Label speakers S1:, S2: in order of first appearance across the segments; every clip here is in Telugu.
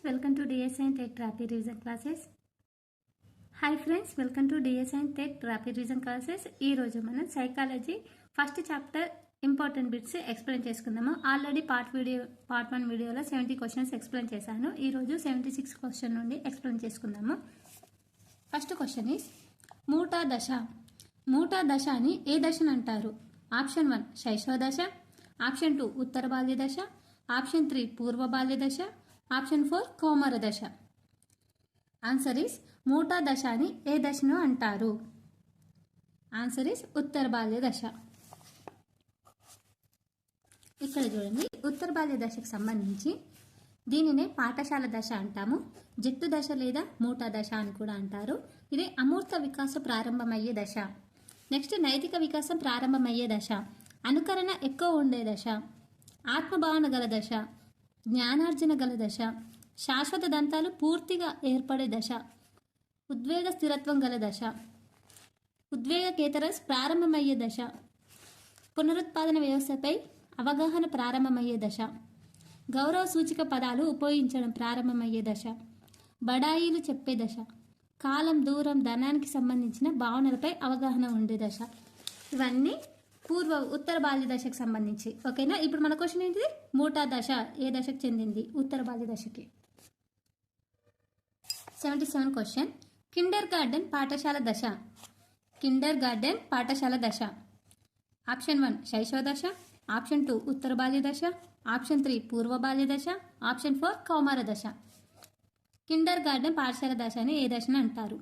S1: welcome to DS and TET Rapid Revision classes. Hi friends, welcome to DS and TET Rapid Revision classes. ఈ రోజు మనం psychology first chapter important bits explain చేసుకుందాము. ఆల్రెడీ పార్ట్ 1 వీడియోలో 70 క్వశ్చన్స్ ఎక్స్ప్లెయిన్ చేశాను. ఈ రోజు 76 క్వశ్చన్ నుండి ఎక్స్ప్లెయిన్ చేసుకుందాము. ఫస్ట్ క్వశ్చన్ ఈస్ మూటా దశ. మూటా దశ అని ఏ దశను అంటారు? ఆప్షన్ 1 శైశవ దశ, ఆప్షన్ 2 ఉత్తర బాల్య దశ, ఆప్షన్ 3 పూర్వ బాల్య దశ, ఆప్షన్ 4 కౌమార దశ. ఆన్సర్ ఈస్ మూటా దశ అని ఏ దశను అంటారు? ఆన్సర్ ఈస్ ఉత్తర బాల్య దశ. ఇక్కడ చూడండి, ఉత్తర బాల్య దశకు సంబంధించి దీనినే పాఠశాల దశ అంటాము. జట్టు దశ లేదా మూటా దశ అని కూడా అంటారు. ఇది అమూర్త వికాసం ప్రారంభమయ్యే దశ. నెక్స్ట్ నైతిక వికాసం ప్రారంభమయ్యే దశ, అనుకరణ ఎక్కువ ఉండే దశ, ఆత్మభావన గల దశ, జ్ఞానార్జన గల దశ, శాశ్వత దంతాలు పూర్తిగా ఏర్పడే దశ, ఉద్వేగ స్థిరత్వం గల దశ, ఉద్వేగ కేతరస్ ప్రారంభమయ్యే దశ, పునరుత్పాదన వ్యవస్థపై అవగాహన ప్రారంభమయ్యే దశ, గౌరవ సూచిక పదాలు ఉపయోగించడం ప్రారంభమయ్యే దశ, బడాయిలు చెప్పే దశ, కాలం దూరం ధనానికి సంబంధించిన భావనలపై అవగాహన ఉండే దశ. ఇవన్నీ ఉత్తర బాల్య దశకు సంబంధించి. ఓకేనా? ఇప్పుడు మన క్వశ్చన్ ఏంటిది? మూటా దశ ఏ దశకు చెందింది? ఉత్తర బాల్య దశకి. 77 క్వశ్చన్, కిండర్ గార్డెన్ పాఠశాల దశ. కిండర్ గార్డెన్ పాఠశాల దశ. ఆప్షన్ 1 శైశవ దశ, ఆప్షన్ 2 ఉత్తర బాల్య దశ, ఆప్షన్ 3 పూర్వ బాల్య దశ, ఆప్షన్ 4 కౌమార దశ. కిండర్ గార్డెన్ పాఠశాల దశ అని ఏ దశను అంటారు?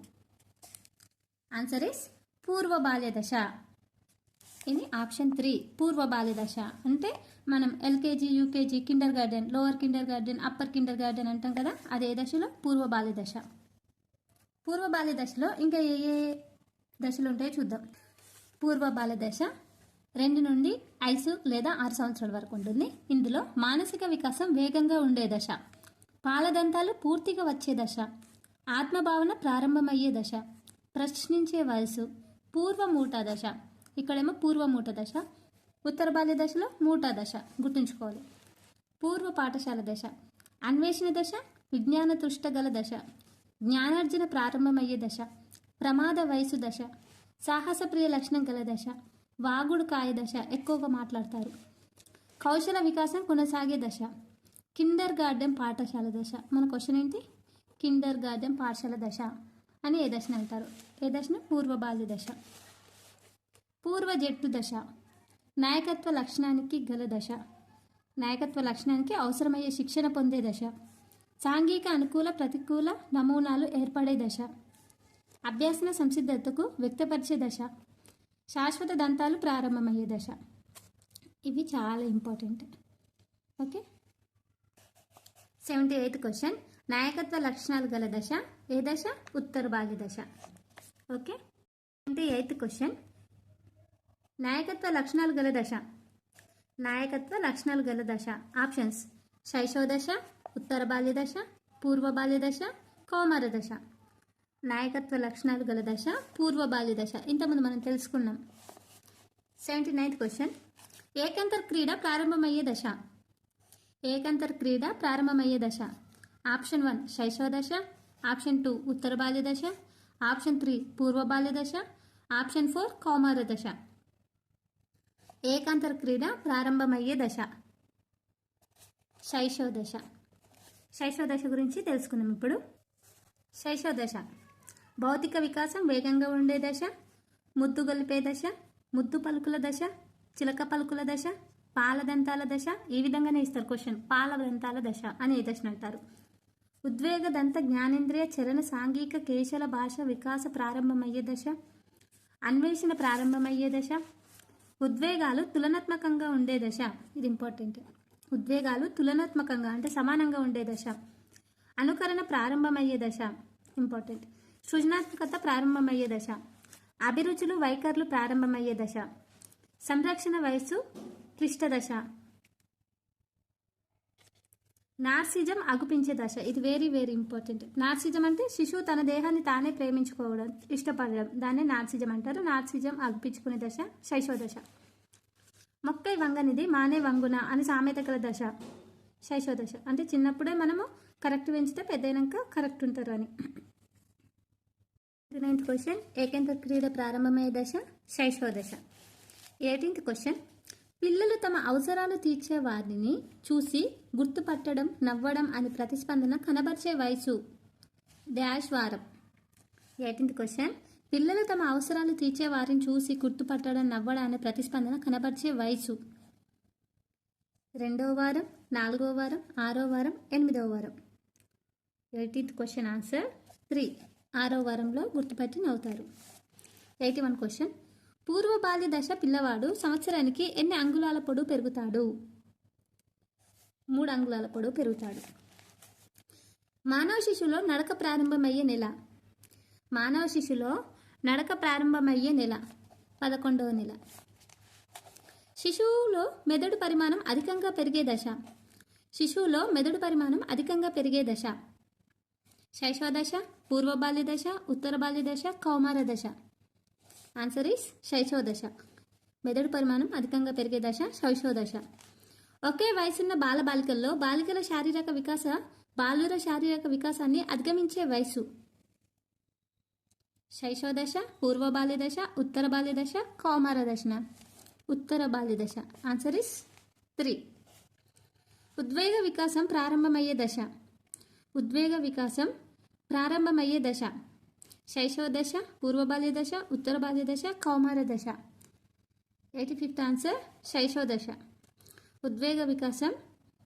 S1: ఆన్సర్ ఇస్ పూర్వ బాల్య దశ. ఇది ఆప్షన్ 3 పూర్వ బాల్య దశ. అంటే మనం LKG, UKG, Kinder garden, lower Kinder garden, upper Kinder garden అంటాం కదా, అదే దశలో పూర్వ బాల్య దశ. పూర్వ బాల్య దశలో ఇంకా ఏ దశలు ఉంటాయో చూద్దాం. పూర్వ బాల్య దశ 2 నుండి 5 లేదా 6 సంవత్సరాల వరకు ఉంటుంది. ఇందులో మానసిక వికాసం వేగంగా ఉండే దశ, పాలదంతాలు పూర్తిగా వచ్చే దశ, ఆత్మభావన ప్రారంభమయ్యే దశ, ప్రశ్నించే వయసు, పూర్వ మూటా దశ. ఇక్కడేమో పూర్వ మూటా దశ, ఉత్తర బాల్య దశలో మూటా దశ. గుర్తుంచుకోవాలి. పూర్వ పాఠశాల దశ, అన్వేషణ దశ, విజ్ఞాన తృష్ట గల దశ, జ్ఞానార్జన ప్రారంభమయ్యే దశ, ప్రమాద వయసు దశ, సాహసప్రియ లక్షణం గల దశ, వాగుడు కాయ దశ, ఎక్కువగా మాట్లాడతారు, కౌశల వికాసం కొనసాగే దశ, కిండర్ గార్డెన్ పాఠశాల దశ. మన క్వశ్చన్ ఏంటి? కిండర్ గార్డెన్ పాఠశాల దశ అని ఏ దశను అంటారు? ఏ దశను? పూర్వ బాల్య దశ. పూర్వ జట్టు దశ, నాయకత్వ లక్షణానికి గల దశ, నాయకత్వ లక్షణానికి అవసరమయ్యే శిక్షణ పొందే దశ, సాంఘిక అనుకూల ప్రతికూల నమూనాలు ఏర్పడే దశ, అభ్యాసన సంసిద్ధతకు వ్యక్తపరిచే దశ, శాశ్వత దంతాలు ప్రారంభమయ్యే దశ. ఇవి చాలా ఇంపార్టెంట్. ఓకే. 78th క్వశ్చన్, నాయకత్వ లక్షణాలు గల దశ ఏ దశ? ఉత్తర బాల్య దశ. ఓకే. 78th క్వశ్చన్, నాయకత్వ లక్షణాలు గల దశ. నాయకత్వ లక్షణాలు గల దశ. ఆప్షన్స్ శైశవ దశ, ఉత్తర బాల్య దశ, పూర్వ బాల్య దశ, కౌమార దశ. నాయకత్వ లక్షణాలు గల దశ పూర్వ బాల్య దశ. ఇంతకుముందు మనం తెలుసుకున్నాం. 79th క్వశ్చన్, ఏకంతర్ క్రీడ ప్రారంభమయ్యే దశ. ఏకంతర్ క్రీడ ప్రారంభమయ్యే దశ. ఆప్షన్ 1 శైశవ దశ, ఆప్షన్ 2 ఉత్తర బాల్య దశ, ఆప్షన్ 3 పూర్వ బాల్య దశ, ఆప్షన్ 4 కౌమార దశ. ఏకాంతర క్రీడ ప్రారంభమయ్యే దశ శైశవ దశ. శైశవ దశ గురించి తెలుసుకుందాం ఇప్పుడు. శైశవ దశ భౌతిక వికాసం వేగంగా ఉండే దశ, ముద్దు గొలిపే దశ, ముద్దు పలుకుల దశ, చిలక పలుకుల దశ, పాలదంతాల దశ. ఈ విధంగానే ఇస్తారు క్వశ్చన్. పాలదంతాల దశ అని ఏ దశను అంటారు? ఉద్వేగ దంత జ్ఞానేంద్రియ చలన సాంఘిక కేశల భాష వికాస ప్రారంభమయ్యే దశ, అన్వేషణ ప్రారంభమయ్యే దశ, ఉద్వేగాలు తులనాత్మకంగా ఉండే దశ. ఇది ఇంపార్టెంట్. ఉద్వేగాలు తులనాత్మకంగా అంటే సమానంగా ఉండే దశ, అనుకరణ ప్రారంభమయ్యే దశ. ఇంపార్టెంట్. సృజనాత్మకత ప్రారంభమయ్యే దశ, అభిరుచులు వైఖరులు ప్రారంభమయ్యే దశ, సంరక్షణ వయస్సు క్లిష్ట దశ, నార్సిజం అగుపించే దశ. ఇది వెరీ వెరీ ఇంపార్టెంట్. నార్సిజం అంటే శిశువు తన దేహాన్ని తానే ప్రేమించుకోవడం, ఇష్టపడడం, దాన్ని నార్సిజం అంటారు. నార్సిజం అగుపించుకునే దశ శైశవ దశ. మొక్కై వంగనిది మానే వంగున అని సామెత గల దశ శైశవ దశ. అంటే చిన్నప్పుడే మనము కరెక్ట్ పెంచితే పెద్ద అయినాక కరెక్ట్ ఉంటారు అని. 9th క్వశ్చన్, ఏకేంద్ర క్రీడ ప్రారంభమయ్యే దశ శైశవ దశ. 18th క్వశ్చన్, పిల్లలు తమ అవసరాలు తీర్చే వారిని చూసి గుర్తుపట్టడం, నవ్వడం అని ప్రతిస్పందన కనబరిచే వయసు డాష్ వారం. 18th క్వశ్చన్, పిల్లలు తమ అవసరాలు తీర్చే వారిని చూసి గుర్తుపట్టడం, నవ్వడం అనే ప్రతిస్పందన కనబరిచే వయసు 2వ వారం, 4వ వారం, 6వ వారం, 8వ వారం. 18th క్వశ్చన్ ఆన్సర్ 3, 6వ వారంలో గుర్తుపట్టి నవ్వుతారు. 81 క్వశ్చన్, పూర్వ బాల్య దశ పిల్లవాడు సంవత్సరానికి ఎన్ని అంగుళాల పొడవు పెరుగుతాడు? 3 అంగుళాల పొడవు పెరుగుతాడు. మానవ శిశువులో నడక ప్రారంభమయ్యే నెల. మానవ శిశువులో నడక ప్రారంభమయ్యే నెల 11వ నెల. శిశువులో మెదడు పరిమాణం అధికంగా పెరిగే దశ. శిశువులో మెదడు పరిమాణం అధికంగా పెరిగే దశ శైశవ దశ, పూర్వ బాల్య దశ, ఉత్తర బాల్య దశ, కౌమార దశ. ఆన్సర్ ఈస్ శైశవ దశ. మెదడు పరిమాణం అధికంగా పెరిగే దశ శైశవ దశ. ఒకే వయసున్న బాలబాలికల్లో బాలికల బాలుర శారీరక వికాసాన్ని అధిగమించే వయసు శైశవ దశ, పూర్వ బాల్య దశ, ఉత్తర బాల్య దశ, కౌమార దశ. ఉత్తర బాల్య దశ. Answer is 3. ఉద్వేగ వికాసం ప్రారంభమయ్యే దశ. ఉద్వేగ వికాసం ప్రారంభమయ్యే దశ శైశవ దశ, పూర్వ బాల్య దశ, ఉత్తర బాల్య దశ, కౌమార దశ. 85th ఆన్సర్ శైశవ దశ. ఉద్వేగ వికాసం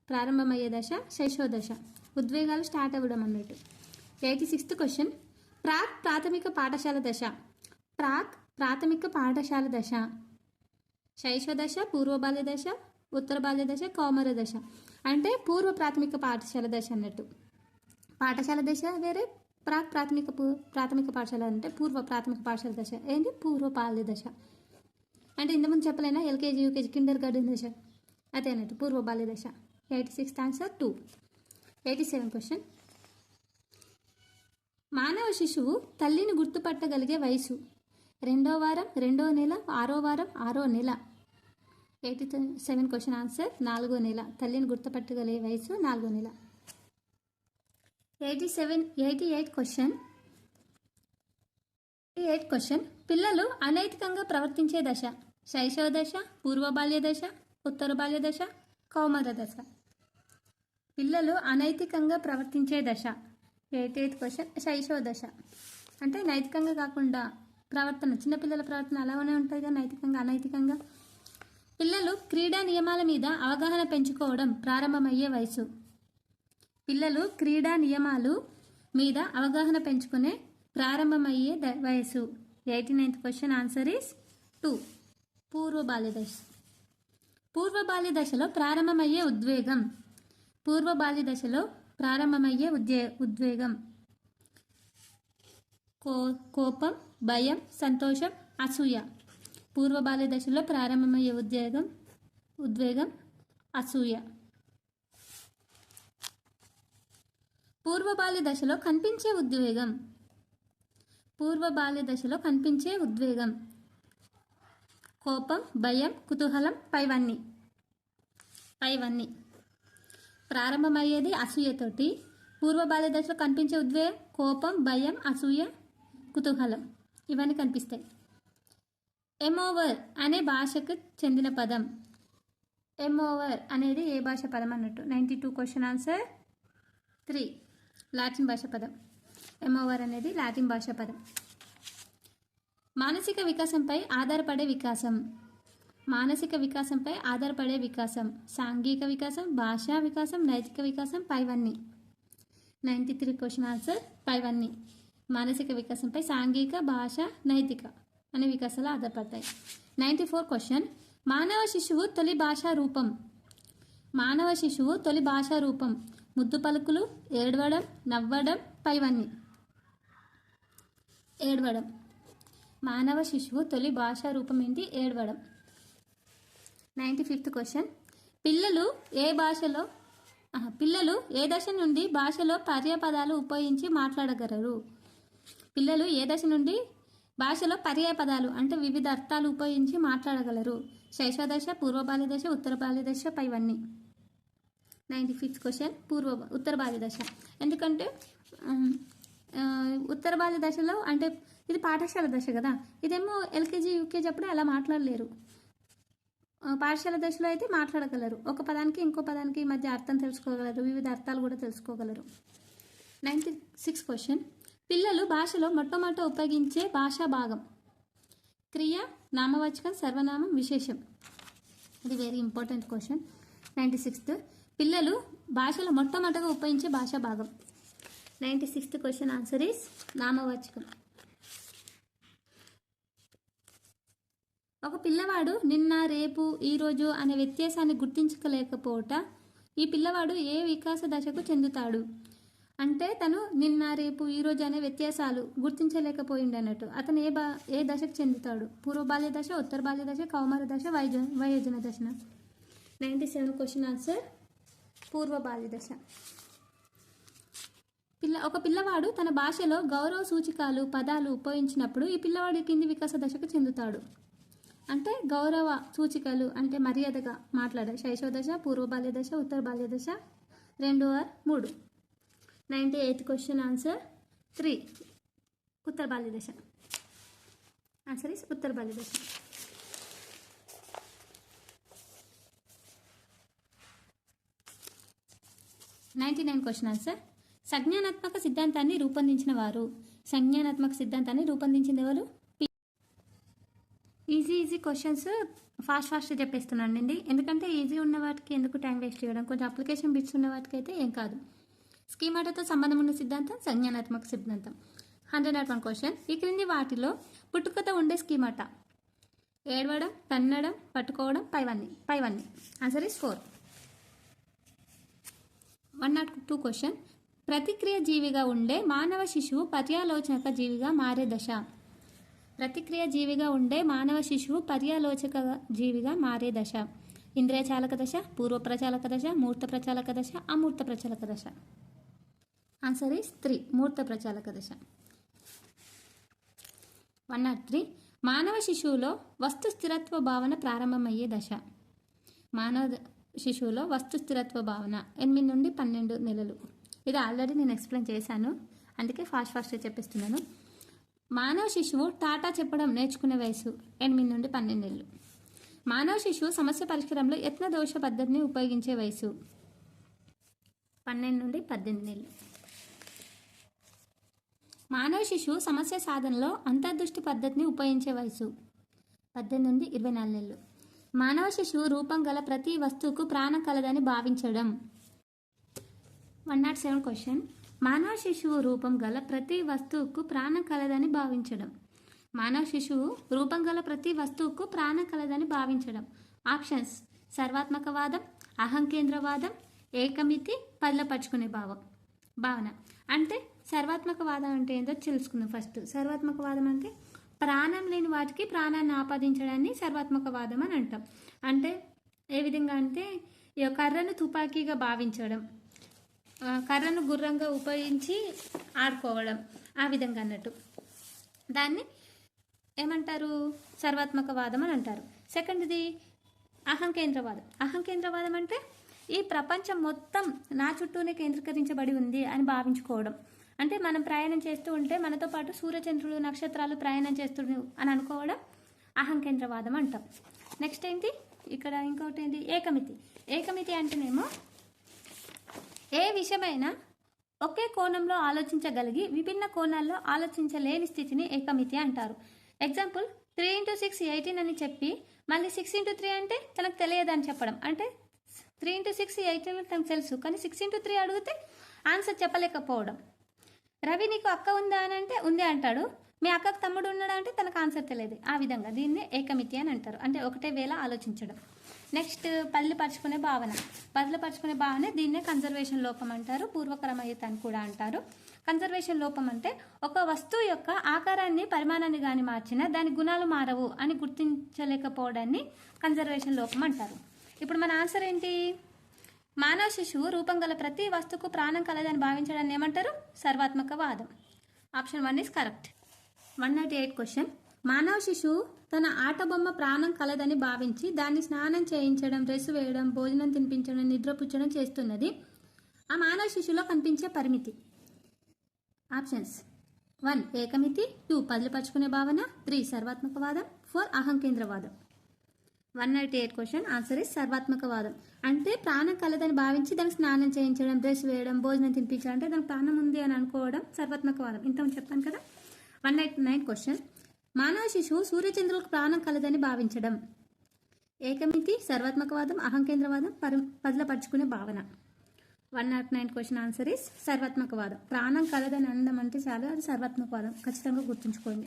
S1: ప్రారంభమయ్యే దశ శైశవ దశ. ఉద్వేగాలు స్టార్ట్ అవ్వడం అన్నట్టు. 86th క్వశ్చన్, ప్రాథమిక పాఠశాల దశ. ప్రాథమిక పాఠశాల దశ శైశవ దశ, పూర్వ బాల్య దశ, ఉత్తర బాల్య దశ, కౌమార దశ. అంటే పూర్వ ప్రాథమిక పాఠశాల దశ అన్నట్టు. పాఠశాల దశ వేరే, ప్రాథమిక పాఠశాల అంటే పూర్వ ప్రాథమిక పాఠశాల దశ. ఏంటి? పూర్వ బాల్య దశ. అంటే ఇంతకుముందు చెప్పలేనా ఎల్కేజీ, యూకేజీ, కిండర్ గార్డెన్ దశ, అదే అన్నట్టు పూర్వ బాల్య దశ. 86th answer 2. 87 క్వశ్చన్, మానవ శిశువు తల్లిని గుర్తుపట్టగలిగే వయసు 2వ వారం, 2వ నెల, 6వ వారం, 6వ నెల. 87 క్వశ్చన్ ఆన్సర్ 4వ నెల. తల్లిని గుర్తుపట్టగలిగే వయసు 4వ నెల. 88 క్వశ్చన్, పిల్లలు అనైతికంగా ప్రవర్తించే దశ. శైశవ దశ, పూర్వ బాల్య దశ, ఉత్తర బాల్య దశ, కౌమార దశ. పిల్లలు అనైతికంగా ప్రవర్తించే దశ. 88th క్వశ్చన్ శైశవ దశ. అంటే నైతికంగా కాకుండా ప్రవర్తన, చిన్నపిల్లల ప్రవర్తన అలానే ఉంటుంది కదా, నైతికంగా అనైతికంగా. పిల్లలు క్రీడా నియమాల మీద అవగాహన పెంచుకోవడం ప్రారంభమయ్యే వయసు. పిల్లలు క్రీడా నియమాలు మీద అవగాహన పెంచుకునే ప్రారంభమయ్యే వయసు. 89th క్వశ్చన్ ఆన్సర్ ఈస్ 2, పూర్వ బాల్య దశ. పూర్వ బాల్య దశలో ప్రారంభమయ్యే ఉద్వేగం. పూర్వ బాల్య దశలో ప్రారంభమయ్యే ఉద్వేగం కోపం, భయం, సంతోషం, అసూయ. పూర్వ బాల్య దశలో ప్రారంభమయ్యే ఉద్వేగం అసూయ. పూర్వ బాల్య దశలో కనిపించే ఉద్వేగం. పూర్వ బాల్య దశలో కనిపించే ఉద్వేగం కోపం, భయం, కుతూహలం, పైవన్నీ. ప్రారంభమయ్యేది అసూయతోటి. పూర్వ బాల్య దశలో కనిపించే ఉద్వేగం కోపం, భయం, అసూయ, కుతూహలం, ఇవన్నీ కనిపిస్తాయి. ఎమోవర్ అనే భాషకు చెందిన పదం. ఎమోవర్ అనేది ఏ భాష పదం అన్నట్టు. 92 క్వశ్చన్ ఆన్సర్ 3, లాటిన్ భాష పదం. ఎమోవర్ అనేది లాటిన్ భాష పదం. మానసిక వికాసంపై ఆధారపడే వికాసం. మానసిక వికాసంపై ఆధారపడే వికాసం సాంఘిక వికాసం, భాషా వికాసం, నైతిక వికాసం, పైవన్నీ. 93 క్వశ్చన్ ఆన్సర్ పైవన్నీ. మానసిక వికాసంపై సాంఘిక, భాష, నైతిక అనే వికాసాలు ఆధారపడతాయి. 94 క్వశ్చన్, మానవ శిశువు తొలి భాషా రూపం. మానవ శిశువు తొలి భాషా రూపం ముద్దు పలుకులు, ఏడవడం, నవ్వడం, పైవన్నీ. ఏడవడం. మానవ శిశువు తొలి భాషా రూపం ఏంటి? ఏడవడం. 95th క్వశ్చన్, పిల్లలు ఏ దశ నుండి భాషలో పర్యాయపదాలు ఉపయోగించి మాట్లాడగలరు? పిల్లలు ఏ దశ నుండి భాషలో పర్యాయపదాలు అంటే వివిధ అర్థాలు ఉపయోగించి మాట్లాడగలరు? శైశవ దశ, పూర్వ బాల్య దశ, ఉత్తర బాల్య దశ, పైవన్నీ. 95th క్వశ్చన్ ఉత్తర బాల్య దశ. ఎందుకంటే ఉత్తర బాల్య దశలో అంటే ఇది పాఠశాల దశ కదా, ఇదేమో ఎల్కేజీ యూకేజీ అప్పుడు అలా మాట్లాడలేరు. పాఠశాల దశలో అయితే మాట్లాడగలరు, ఒక పదానికి ఇంకో పదానికి మధ్య అర్థం తెలుసుకోగలరు, వివిధ అర్థాలు కూడా తెలుసుకోగలరు. 96th క్వశ్చన్ పిల్లలు భాషలో మొట్టమొదట ఉపయోగించే భాషా భాగం క్రియ, నామవాచకం, సర్వనామం, విశేషం. ఇది వెరీ ఇంపార్టెంట్ క్వశ్చన్. 96th పిల్లలు భాషలో మొట్టమొదటగా ఉపయోగించే భాషా భాగం. 96th క్వశ్చన్ ఆన్సర్ ఈస్ నామవాచకం. ఒక పిల్లవాడు నిన్న, రేపు, ఈరోజు అనే వ్యత్యాసాన్ని గుర్తించలేకపోవట ఈ పిల్లవాడు ఏ వికాస దశకు చెందుతాడు? అంటే తను నిన్న, రేపు, ఈరోజు అనే వ్యత్యాసాలు గుర్తించలేకపోయింది అన్నట్టు. అతను ఏ దశకు చెందుతాడు? పూర్వ బాల్య దశ, ఉత్తర బాల్య దశ, కౌమార దశ, వయోజన దశ. 97 క్వశ్చన్ ఆన్సర్ పూర్వ బాల్య దశ. ఒక పిల్లవాడు తన భాషలో గౌరవ సూచికలు పదాలు ఉపయోగించినప్పుడు ఈ పిల్లవాడి కింది వికాస దశకు చెందుతాడు. అంటే గౌరవ సూచికలు అంటే మర్యాదగా మాట్లాడే శైశవ దశ, పూర్వ బాల్య దశ, ఉత్తర బాల్య దశ, 2 or 3. 98th క్వశ్చన్ ఆన్సర్ 3 ఉత్తర బాల్య దశ. ఆన్సర్ ఇస్ ఉత్తర బాల్య దశ. క్వశ్చన్ ఆన్సర్ సంజ్ఞానాత్మక సిద్ధాంతాన్ని రూపొందించిన వారు. సంజ్ఞానాత్మక సిద్ధాంతాన్ని రూపొందించింది ఎవరు? ఈజీ క్వశ్చన్స్ ఫాస్ట్ చెప్పేస్తున్నాను అండి, ఎందుకంటే ఈజీ ఉన్న వాటికి ఎందుకు టైం వేస్ట్ చేయడం, కొంచెం అప్లికేషన్ బిట్స్ ఉన్న వాటికి అయితే ఏం కాదు. స్కీమాటాతో సంబంధం ఉన్న సిద్ధాంతం సంజ్ఞానాత్మక సిద్ధాంతం. 101 క్వశ్చన్ ఈ క్రింది వాటిలో పుట్టుకతో ఉండే స్కీమాటా ఏడవడం, తన్నడం, పట్టుకోవడం, పైవన్నీ. Answer is 4. 102 క్వశ్చన్ ప్రతిక్రియ జీవిగా ఉండే మానవ శిశువు పర్యాలోచక జీవిగా మారే దశ. ప్రతిక్రియ జీవిగా ఉండే మానవ శిశువు పర్యాలోచక జీవిగా మారే దశ. ఇంద్రియ చాలక దశ, పూర్వ ప్రచాలక దశ, మూర్త ప్రచాలక దశ, అమూర్త ప్రచాలక దశ. ఆన్సర్ ఈస్ 3 మూర్త ప్రచాలక దశ. 103 మానవ శిశువులో వస్తు స్థిరత్వ భావన ప్రారంభమయ్యే దశ. మానవ శిశువులో వస్తు స్థిరత్వ భావన 8 నుండి 12 నెలలు. ఇది ఆల్రెడీ నేను ఎక్స్ప్లెయిన్ చేశాను, అందుకే ఫాస్ట్ చెప్పిస్తున్నాను. మానవ శిశువు టాటా చెప్పడం నేర్చుకునే వయసు 8 నుండి 12 నెలలు. మానవ శిశువు సమస్య పరిష్కారంలో యత్న దోష పద్ధతిని ఉపయోగించే వయసు 12 నుండి 18 నెలలు. మానవ శిశువు సమస్య సాధనలో అంతర్దృష్టి పద్ధతిని ఉపయోగించే వయసు 18 నుండి 24 నెలలు. మానవ శిశువు రూపం గల ప్రతి వస్తువుకు ప్రాణం కలదని భావించడం. 107 క్వశ్చన్ మానవ శిశువు రూపం గల ప్రతి వస్తువుకు ప్రాణం కలదని భావించడం. మానవ శిశువు రూపం గల ప్రతి వస్తువుకు ప్రాణం కలదని భావించడం. ఆప్షన్స్ సర్వాత్మకవాదం, అహంకేంద్రవాదం, ఏకమితి, పదిలపరుచుకునే భావన. అంటే సర్వాత్మకవాదం అంటే ఏంటో తెలుసుకుందాం ఫస్ట్. సర్వాత్మకవాదం అంటే ప్రాణం లేని వాటికి ప్రాణాన్ని ఆపాదించడాన్ని సర్వాత్మకవాదం అని అంటాం. అంటే ఏ విధంగా అంటే ఈ కర్రను తుపాకీగా భావించడం, కర్రను గుర్రంగా ఉపయోగించి ఆడుకోవడం, ఆ విధంగా అన్నట్టు దాన్ని ఏమంటారు? సర్వాత్మకవాదం అని అంటారు. సెకండ్ది అహంకేంద్రవాదం. అహంకేంద్రవాదం అంటే ఈ ప్రపంచం మొత్తం నా చుట్టూనే కేంద్రీకరించబడి ఉంది అని భావించుకోవడం. అంటే మనం ప్రయాణం చేస్తూ ఉంటే మనతో పాటు సూర్యచంద్రులు, నక్షత్రాలు ప్రయాణం చేస్తున్నారు అని అనుకోవడం అహంకేంద్రవాదం అంటాం. నెక్స్ట్ ఏంటి ఇక్కడ ఇంకోటి ఏంటి? ఏకమితి. ఏకమితి అంటేనేమో ఏ విషయమైనా ఒకే కోణంలో ఆలోచించగలిగి విభిన్న కోణాల్లో ఆలోచించలేని స్థితిని ఏకమితి అంటారు. ఎగ్జాంపుల్ 3 × 6 18 అని చెప్పి మళ్ళీ 6 × 3 అంటే తనకు తెలియదని చెప్పడం. అంటే 3 × 6 18 తనకు తెలుసు, కానీ 6 × 3 అడిగితే ఆన్సర్ చెప్పలేకపోవడం. రవి నీకు అక్క ఉందా అని అంటే ఉంది అంటాడు, మీ అక్కకు తమ్ముడు ఉన్నాడా అంటే తనకు ఆన్సర్ తెలియదు. ఆ విధంగా దీన్ని ఏకమితి అని అంటారు. అంటే ఒకటే వేళ ఆలోచించడం. నెక్స్ట్ పదిలపరుచుకునే భావన. పదిలపరుచుకునే భావన దీన్నే కన్జర్వేషన్ లోపం అంటారు, పూర్వక్రమయుత అని కూడా అంటారు. కన్జర్వేషన్ లోపం అంటే ఒక వస్తువు యొక్క ఆకారాన్ని, పరిమాణాన్ని కానీ మార్చినా దాని గుణాలు మారవు అని గుర్తించలేకపోవడాన్ని కన్జర్వేషన్ లోపం అంటారు. ఇప్పుడు మన ఆన్సర్ ఏంటి? మానవ శిశువు రూపం గల ప్రతి వస్తువుకు ప్రాణం కలదని భావించడాన్ని ఏమంటారు? సర్వాత్మకవాదం. Option 1 is correct. 198 క్వశ్చన్ మానవ శిశువు తన ఆట బొమ్మ ప్రాణం కలదని భావించి దాన్ని స్నానం చేయించడం, డ్రెస్ వేయడం, భోజనం తినిపించడం, నిద్రపుచ్చడం చేస్తున్నది. ఆ మానవ శిశువులో కనిపించే పరిమితి. ఆప్షన్స్: 1 ఏకమితి, 2 పదిలపరుచుకునే భావన, 3 సర్వాత్మకవాదం, 4 అహంకేంద్రవాదం. 198 క్వశ్చన్ ఆన్సర్ ఇస్ సర్వాత్మకవాదం. అంటే ప్రాణం కలదని భావించి దానికి స్నానం చేయించడం, డ్రెస్ వేయడం, భోజనం తినిపించడం, అంటే దానికి ప్రాణం ఉంది అని అనుకోవడం సర్వాత్మకవాదం. ఇంతకుముందు చెప్పాను కదా. 199 క్వశ్చన్ మానవ శిశువు సూర్యచంద్రులకు ప్రాణం కలదని భావించడం. ఏకమితి, సర్వాత్మకవాదం, అహంకేంద్రవాదం, పదిలపరుచుకునే భావన. 109 క్వశ్చన్ ఆన్సర్ ఇస్ సర్వాత్మకవాదం. ప్రాణం కలదని అనడం అంటే చాలా అది సర్వాత్మకవాదం, ఖచ్చితంగా గుర్తుంచుకోండి.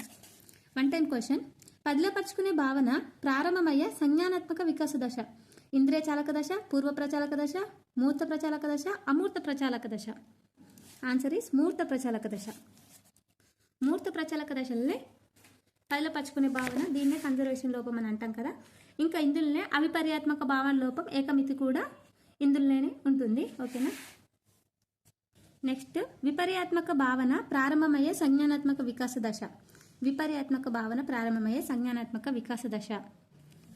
S1: 110 క్వశ్చన్ పదిలపరుచుకునే భావన ప్రారంభమయ్యే సంజ్ఞానాత్మక వికాస దశ. ఇంద్రియ చాలక దశ, పూర్వ ప్రచాలక దశ, మూర్త ప్రచాలక దశ, అమూర్త ప్రచాలక దశ. ఆన్సర్ ఇస్ మూర్త ప్రచాలక దశ. మూర్త ప్రచాలక దశలనే పదిలపరుచుకునే భావన, దీన్నే కన్జర్వేషన్ లోపం అని అంటాం కదా. ఇంకా ఇందులోనే అవిపర్యాత్మక భావన లోపం, ఏకమితి కూడా ఇందులోనే ఉంటుంది. ఓకేనా. నెక్స్ట్ విపర్యాత్మక భావన ప్రారంభమయ్యే సంజ్ఞానాత్మక వికాస దశ. విపర్యాత్మక భావన ప్రారంభమయ్యే సంజ్ఞానాత్మక వికాస దశ.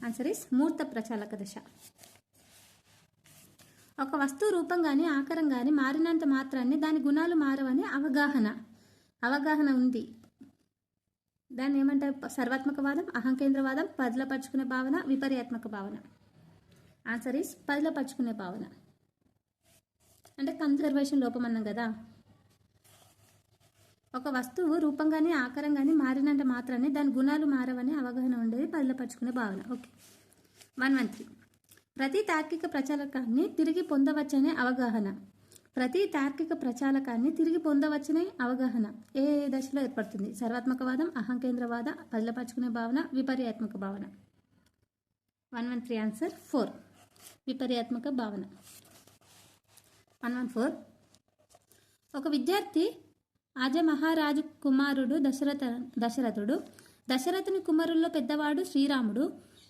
S1: ఆన్సర్ ఇస్ మూర్త ప్రచాలక దశ. ఒక వస్తువు రూపం కానీ ఆకారం కానీ మారినంత మాత్రాన్ని దాని గుణాలు మారవని అవగాహన ఉంది. దాన్ని ఏమంటారు? సర్వాత్మకవాదం, అహంకేంద్రవాదం, పదిలపరుచుకునే భావన, విపర్యాత్మక భావన. ఆన్సర్ ఈస్ పదిలపరుచుకునే భావన. అంటే కన్జర్వేషన్ లోపం అన్నాం కదా. ఒక వస్తువు రూపం కానీ ఆకారం కానీ మారినంత మాత్రాన్ని దాని గుణాలు మారవని అవగాహన ఉండేది పదిలపరుచుకునే భావన. ఓకే. 113 ప్రతి తార్కిక ప్రచాలకాన్ని తిరిగి పొందవచ్చనే అవగాహన. ప్రతి తార్కిక ప్రచాలకాన్ని తిరిగి పొందవచ్చనే అవగాహన ఏ దశలో ఏర్పడుతుంది? సర్వాత్మకవాదం, అహంకేంద్రవాద, పదిలపరుచుకునే భావన, విపర్యాత్మక భావన. 113 ఆన్సర్ 4 విపర్యాత్మక భావన. 114 ఒక విద్యార్థి అజమహారాజు కుమారుడు దశరథుడు. దశరథుని కుమారుల్లో పెద్దవాడు శ్రీరాముడు.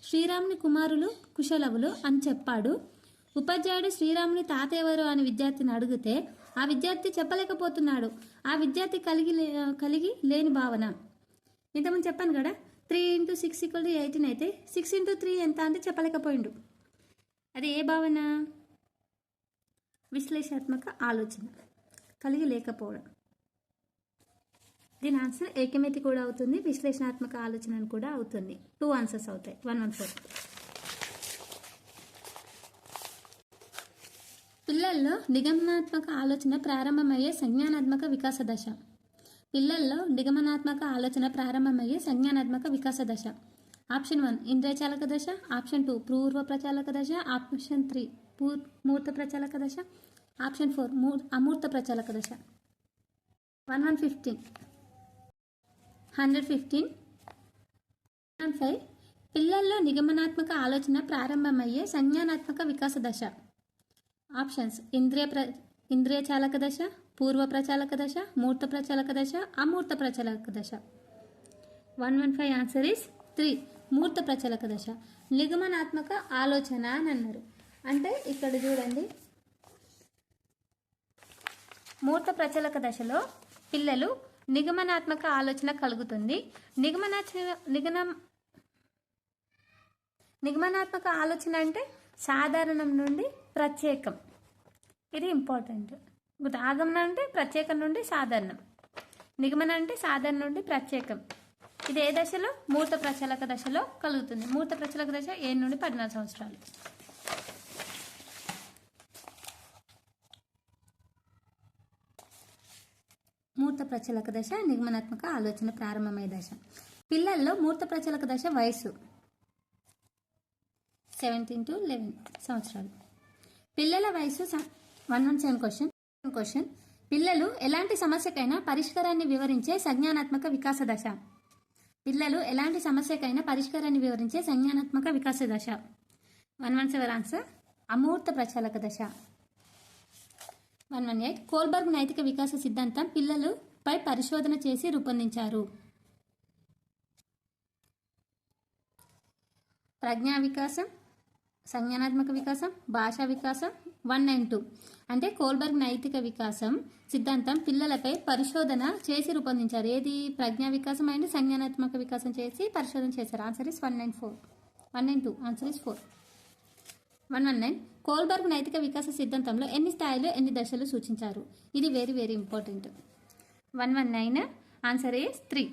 S1: శ్రీరాముని కుమారులు కుశలవులు అని చెప్పాడు. ఉపాధ్యాయుడు శ్రీరాముని తాత ఎవరు అని విద్యార్థిని అడిగితే ఆ విద్యార్థి చెప్పలేకపోతున్నాడు. ఆ విద్యార్థి కలిగి లేని భావన. ఇంతకుముందు చెప్పాను కదా, 3 × 6 = 18 అయితే 6 × 3 ఎంత అంటే చెప్పలేకపోయిండు. అది ఏ భావన? విశ్లేషణాత్మక ఆలోచన, కలిగి లేకపోవడం. దీని ఆన్సర్ ఏకమితి కూడా అవుతుంది, విశ్లేషణాత్మక ఆలోచన కూడా అవుతుంది. 2 ఆన్సర్స్ అవుతాయి. 114 పిల్లల్లో నిగమనాత్మక ఆలోచన ప్రారంభమయ్యే సంజ్ఞానాత్మక వికాస దశ. పిల్లల్లో నిగమనాత్మక ఆలోచన ప్రారంభమయ్యే సంజ్ఞానాత్మక వికాస దశ. ఆప్షన్ 1 ఇంద్రియచాలక దశ, ఆప్షన్ 2 పూర్వ ప్రచాలక దశ, ఆప్షన్ 3 మూర్త ప్రచాలక దశ, ఆప్షన్ 4 అమూర్త ప్రచాలక దశ. 115 115 పిల్లల్లో నిగమనాత్మక ఆలోచన ప్రారంభమయ్యే సంజ్ఞానాత్మక వికాస దశ. ఆప్షన్స్ ఇంద్రియ చాలక దశ, పూర్వ ప్రచాలక దశ, మూర్త ప్రచాలక దశ, అమూర్త ప్రచాలక దశ. 115 ఆన్సర్ ఇస్ 3 మూర్త ప్రచాలక దశ. నిగమనాత్మక ఆలోచన అని అన్నారు. అంటే ఇక్కడ చూడండి, మూర్త ప్రచాలక దశలో పిల్లలు నిగమనాత్మక ఆలోచన కలుగుతుంది. నిగమనాత్మక ఆలోచన అంటే సాధారణం నుండి ప్రత్యేకం. ఇది ఇంపార్టెంట్. ఆగమనం అంటే ప్రత్యేకం నుండి సాధారణం. నిగమనం అంటే సాధారణం నుండి ప్రత్యేకం. ఇది ఏ దశలో? మూర్త ప్రచాలక దశలో కలుగుతుంది. మూర్త ప్రచాలక దశ 7 నుండి 14 సంవత్సరాలు. మూర్త ప్రచాలక దశ నిగమనాత్మక ఆలోచన ప్రారంభమయ్యే దశ. పిల్లల్లో మూర్త ప్రచాలక దశ వయసు 17 to 11 సంవత్సరాలు. పిల్లల వయసు 117 క్వశ్చన్ పిల్లలు ఎలాంటి సమస్యకైనా పరిష్కారాన్ని వివరించే సంజ్ఞానాత్మక వికాస దశ. పిల్లలు ఎలాంటి సమస్యకైనా పరిష్కారాన్ని వివరించే సంజ్ఞానాత్మక వికాస దశ. 117 ఆన్సర్ అమూర్త ప్రచాలక దశ. 118 కోల్బర్గ్ నైతిక వికాస సిద్ధాంతం పిల్లలపై పరిశోధన చేసి రూపొందించారు. ప్రజ్ఞా వికాసం, సంజ్ఞానాత్మక వికాసం, భాషా వికాసం 1 and 2. అంటే కోల్బర్గ్ నైతిక వికాసం సిద్ధాంతం పిల్లలపై పరిశోధన చేసి రూపొందించారు. ఏది? ప్రజ్ఞా వికాసం అండ్ సంజ్ఞానాత్మక వికాసం చేసి పరిశోధన చేశారు. Answer is 1 and 4. 1 and 2. Answer is 4. 119. Kohlberg నైతిక వికాస సిద్ధాంతంలో ఎన్ని స్థాయిలు ఎన్ని దశలు సూచించారు? ఇది very very important. 119. Answer is 3.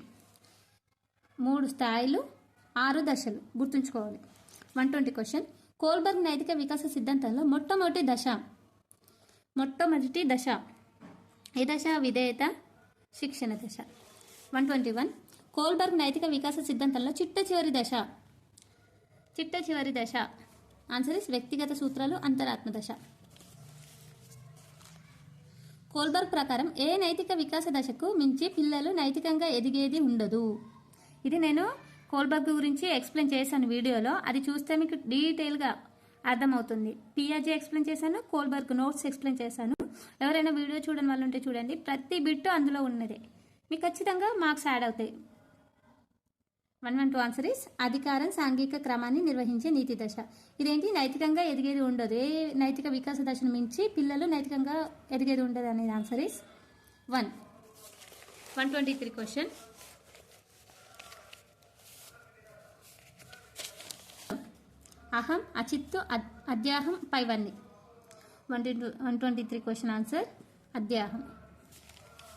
S1: 3 స్థాయిలు 6 దశలు గుర్తుంచుకోవాలి. 120 క్వశ్చన్. కోల్బర్గ్ నైతిక వికాస సిద్ధాంతంలో మొట్టమొదటి దశ ఏ దశ? విధేయత శిక్షణ దశ. 121. కోల్బర్గ్ నైతిక వికాస సిద్ధాంతంలో చిట్ట చివరి దశ ఆన్సర్ ఇస్ వ్యక్తిగత సూత్రాలు అంతరాత్మ దశ. కోల్బర్గ్ ప్రకారం ఏ నైతిక వికాస దశకు మించి పిల్లలు నైతికంగా ఎదిగేది ఉండదు. ఇది నేను కోల్బర్గ్ గురించి ఎక్స్ప్లెయిన్ చేశాను వీడియోలో, అది చూస్తే మీకు డీటెయిల్గా అర్థమవుతుంది. పియాజే ఎక్స్ప్లెయిన్ చేశాను, కోల్బర్గ్ నోట్స్ ఎక్స్ప్లెయిన్ చేశాను. ఎవరైనా వీడియో చూడని వాళ్ళు ఉంటే చూడండి, ప్రతి బిట్టు అందులో ఉన్నదే, మీకు ఖచ్చితంగా మార్క్స్ యాడ్ అవుతాయి. 112 ఆన్సర్ ఇస్ అధికారం సాంఘిక క్రమాన్ని నిర్వహించే నీతి దశ. ఇదేంటి? నైతికంగా ఎదిగేది ఉండదు. ఏ నైతిక వికాస దశను మించి పిల్లలు నైతికంగా ఎదిగేది ఉండదు అనేది ఆన్సర్ ఇస్ 1. 123 క్వశ్చన్. అహం, అచిత్తు, అధ్యాహం పైవన్నీ. 123 క్వశ్చన్ ఆన్సర్ అధ్యాహం.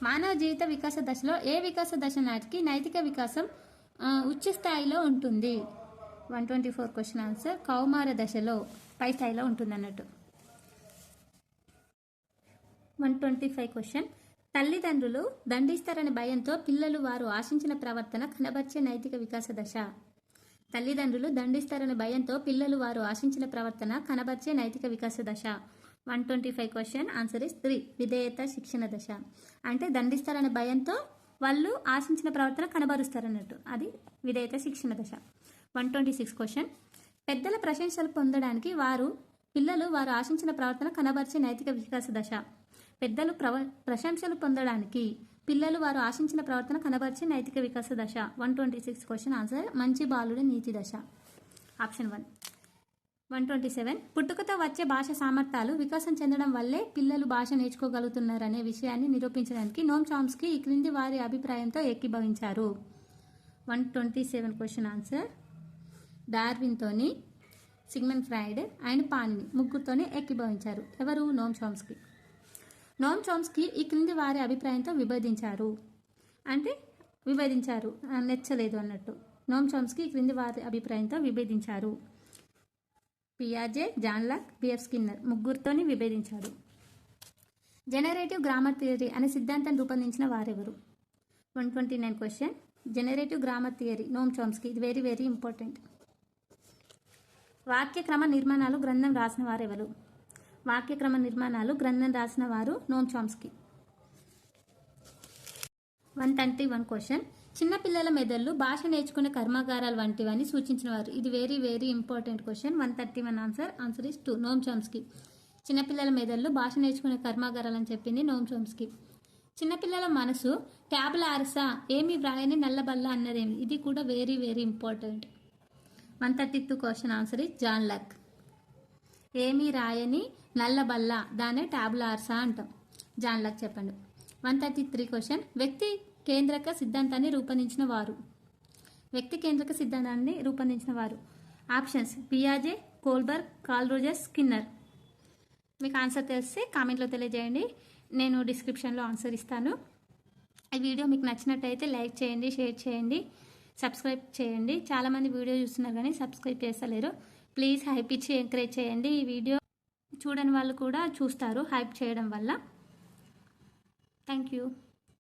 S1: మానవ జీవిత వికాస దశలో ఏ వికాస దశ నాటికి నైతిక వికాసం ఉచ్చ స్థాయిలో ఉంటుంది? 124 క్వశ్చన్ ఆన్సర్ కౌమార దశలో పై స్థాయిలో ఉంటుంది అన్నట్టు. 125 క్వశ్చన్. తల్లిదండ్రులు దండిస్తారనే భయంతో పిల్లలు వారు ఆశించిన ప్రవర్తన కనబర్చే నైతిక వికాస దశ. తల్లిదండ్రులు దండిస్తారనే భయంతో పిల్లలు వారు ఆశించిన ప్రవర్తన కనబర్చే నైతిక వికాస దశ. 125 క్వశ్చన్ ఆన్సర్ ఇస్ 3. విధేయత శిక్షణ దశ. అంటే దండిస్తారనే భయంతో వాళ్ళు ఆశించిన ప్రవర్తన కనబరుస్తారన్నట్టు, అది విధేయత శిక్షణ దశ. 126 క్వశ్చన్. పెద్దల ప్రశంసలు పొందడానికి పిల్లలు వారు ఆశించిన ప్రవర్తన కనబరిచే నైతిక వికాస దశ. పెద్దలు ప్రశంసలు పొందడానికి పిల్లలు వారు ఆశించిన ప్రవర్తన కనబరిచే నైతిక వికాస దశ. 126 క్వశ్చన్ ఆన్సర్ మంచి బాలుడి నీతి దశ. ఆప్షన్ 1. 127. పుట్టుకతో వచ్చే భాష సామర్థ్యాలు వికాసం చెందడం వల్లే పిల్లలు భాష నేర్చుకోగలుగుతున్నారనే విషయాన్ని నిరూపించడానికి నోమ్ చామ్స్కీ ఈ క్రింది వారి అభిప్రాయంతో ఏకీభవించారు. 127 క్వశ్చన్ ఆన్సర్ డార్విన్తోని, సిగ్మండ్ ఫ్రాయిడ్ అండ్ పాణిని ముగ్గురితోనే ఏకీభవించారు. ఎవరు? Noam Chomsky. నోమ్ చామ్స్కీ ఈ క్రింది వారి అభిప్రాయంతో విభేదించారు, నచ్చలేదు అన్నట్టు. నోమ్ చామ్స్కీ ఈ క్రింది వారి అభిప్రాయంతో విభేదించారు. పియాజే, జాన్ లాక్, బిఎఫ్ స్కిన్నర్ ముగ్గురితోని విభేదించాడు. జనరేటివ్ గ్రామర్ థియరీ అనే సిద్ధాంతాన్ని రూపొందించిన వారెవరు? 129 question. Generative grammar theory Noam Chomsky. ఇది వెరీ వెరీ ఇంపార్టెంట్. వాక్యక్రమ నిర్మాణాలు గ్రంథం రాసిన వారెవరు? వాక్యక్రమ నిర్మాణాలు గ్రంథం రాసిన వారు నోమ్ చామ్స్కీ. 131 క్వశ్చన్. చిన్నపిల్లల మెదళ్ళు భాష నేర్చుకునే కర్మాగారాలు వంటివని సూచించిన వారు. ఇది very very important question. 131 answer is 2. నోమ్ Chomsky. చిన్నపిల్లల మెదళ్ళు భాష నేర్చుకునే కర్మాగారాలు అని చెప్పింది నోమ్ చామ్స్కీ. చిన్నపిల్లల మనసు ట్యాబ్ల అరసా ఏమి వ్రాయని నల్లబల్ల అన్నదేమి. ఇది కూడా very very important. 132 question answer is John Locke. ఏమి రాయని నల్లబల్ల దానే ట్యాబ్ల అరసా అంటాం. జాన్ లాక్ చెప్పండి. 133 క్వశ్చన్. వ్యక్తి కేంద్రక సిద్ధాంతాన్ని రూపొందించిన వారు. ఆప్షన్స్ పియాజే, కోల్బర్గ్, కార్ల్ రోజర్స్, స్కిన్నర్. మీకు ఆన్సర్ తెలిస్తే కామెంట్లో తెలియజేయండి, నేను డిస్క్రిప్షన్లో ఆన్సర్ ఇస్తాను. ఈ వీడియో మీకు నచ్చినట్టయితే లైక్ చేయండి, షేర్ చేయండి, సబ్స్క్రైబ్ చేయండి. చాలామంది వీడియో చూస్తున్నారు కానీ సబ్స్క్రైబ్ చేస్తలేరు. ప్లీజ్ హైప్ ఇచ్చి ఎంకరేజ్ చేయండి. ఈ వీడియో చూడని వాళ్ళు కూడా చూస్తారు హైప్ చేయడం వల్ల. Thank you.